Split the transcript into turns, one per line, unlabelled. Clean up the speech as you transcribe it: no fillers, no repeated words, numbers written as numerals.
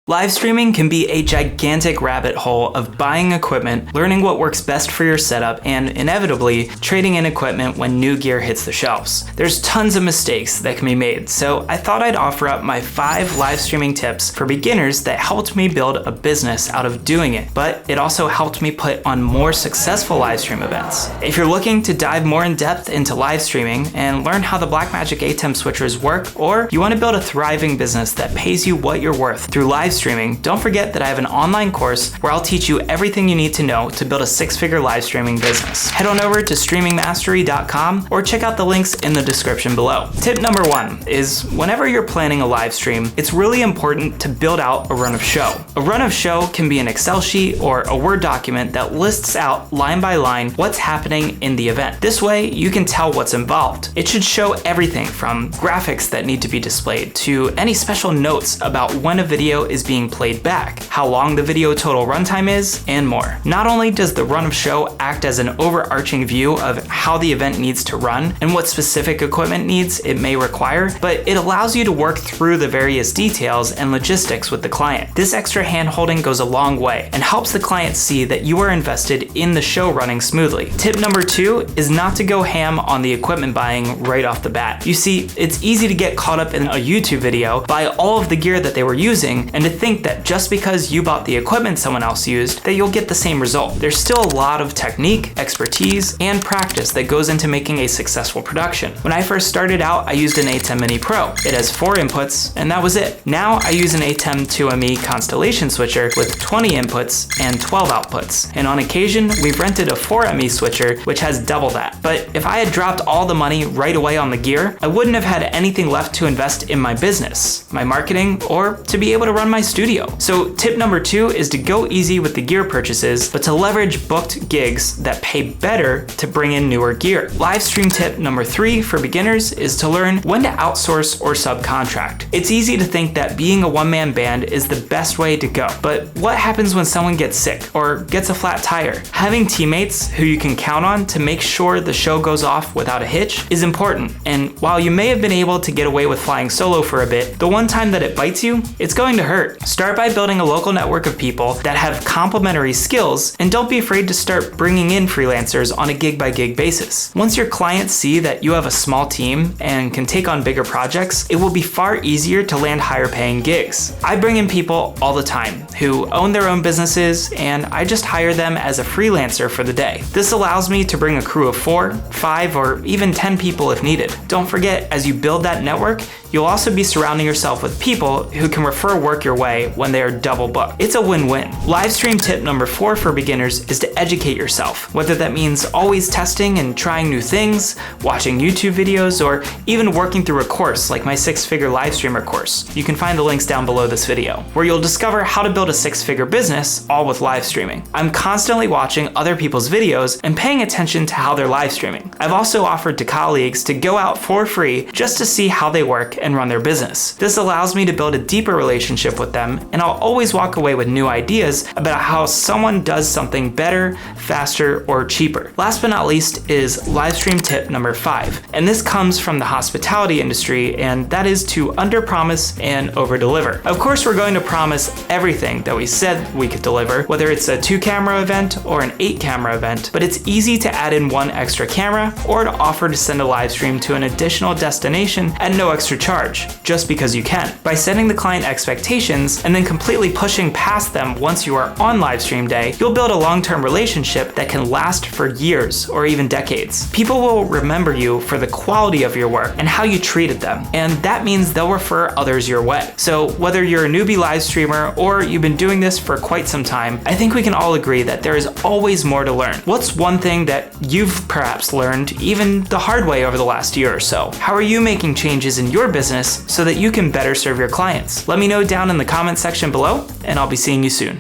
Live streaming can be a gigantic rabbit hole of buying equipment, learning what works best for your setup, and inevitably trading in equipment when new gear hits the shelves. There's tons of mistakes that can be made, so I thought I'd offer up my 5 live streaming tips for beginners that helped me build a business out of doing it, but it also helped me put on more successful live stream events. If you're looking to dive more in depth into live streaming and learn how the Blackmagic ATEM switchers work, or you want to build a thriving business that pays you what you're worth through live streaming, don't forget that I have an online course where I'll teach you everything you need to know to build a 6-figure live streaming business. Head on over to streamingmastery.com or check out the links in the description below. Tip number 1 is whenever you're planning a live stream, it's really important to build out a run of show. A run of show can be an Excel sheet or a Word document that lists out line by line what's happening in the event. This way you can tell what's involved. It should show everything from graphics that need to be displayed to any special notes about when a video is being played back, how long the video total runtime is, and more. Not only does the run of show act as an overarching view of how the event needs to run and what specific equipment needs it may require, but it allows you to work through the various details and logistics with the client. This extra hand-holding goes a long way and helps the client see that you are invested in the show running smoothly. Tip number 2 is not to go ham on the equipment buying right off the bat. You see, it's easy to get caught up in a YouTube video, buy all of the gear that they were using, and to think that just because you bought the equipment someone else used, that you'll get the same result. There's still a lot of technique, expertise, and practice that goes into making a successful production. When I first started out, I used an ATEM Mini Pro. It has 4 inputs, and that was it. Now I use an ATEM 2ME Constellation switcher with 20 inputs and 12 outputs. And on occasion, we've rented a 4ME switcher, which has double that. But if I had dropped all the money right away on the gear, I wouldn't have had anything left to invest in my business, my marketing, or to be able to run my studio. So tip number 2 is to go easy with the gear purchases, but to leverage booked gigs that pay better to bring in newer gear. Live stream tip number 3 for beginners is to learn when to outsource or subcontract. It's easy to think that being a one-man band is the best way to go, but what happens when someone gets sick or gets a flat tire? Having teammates who you can count on to make sure the show goes off without a hitch is important, and while you may have been able to get away with flying solo for a bit, the one time that it bites you, it's going to hurt. Start by building a local network of people that have complementary skills, and don't be afraid to start bringing in freelancers on a gig-by-gig basis. Once your clients see that you have a small team and can take on bigger projects, it will be far easier to land higher-paying gigs. I bring in people all the time who own their own businesses, and I just hire them as a freelancer for the day. This allows me to bring a crew of 4, 5, or even 10 people if needed. Don't forget, as you build that network, you'll also be surrounding yourself with people who can refer work your way when they are double booked. It's a win-win. Live stream tip number 4 for beginners is to educate yourself, whether that means always testing and trying new things, watching YouTube videos, or even working through a course like my 6-figure live streamer course. You can find the links down below this video, where you'll discover how to build a 6-figure business all with live streaming. I'm constantly watching other people's videos and paying attention to how they're live streaming. I've also offered to colleagues to go out for free just to see how they work and run their business. This allows me to build a deeper relationship with them, and I'll always walk away with new ideas about how someone does something better, faster, or cheaper. Last but not least is live stream tip number 5, and this comes from the hospitality industry, and that is to under-promise and over-deliver. Of course, we're going to promise everything that we said we could deliver, whether it's a 2-camera event or an 8-camera event, but it's easy to add in 1 extra camera or to offer to send a live stream to an additional destination at no extra charge, just because you can. By setting the client expectations and then completely pushing past them once you are on live stream day, you'll build a long-term relationship that can last for years or even decades. People will remember you for the quality of your work and how you treated them, and that means they'll refer others your way. So whether you're a newbie live streamer or you've been doing this for quite some time, I think we can all agree that there is always more to learn. What's one thing that you've perhaps learned even the hard way over the last year or so? How are you making changes in your business so that you can better serve your clients? Let me know down in the comment section below, and I'll be seeing you soon.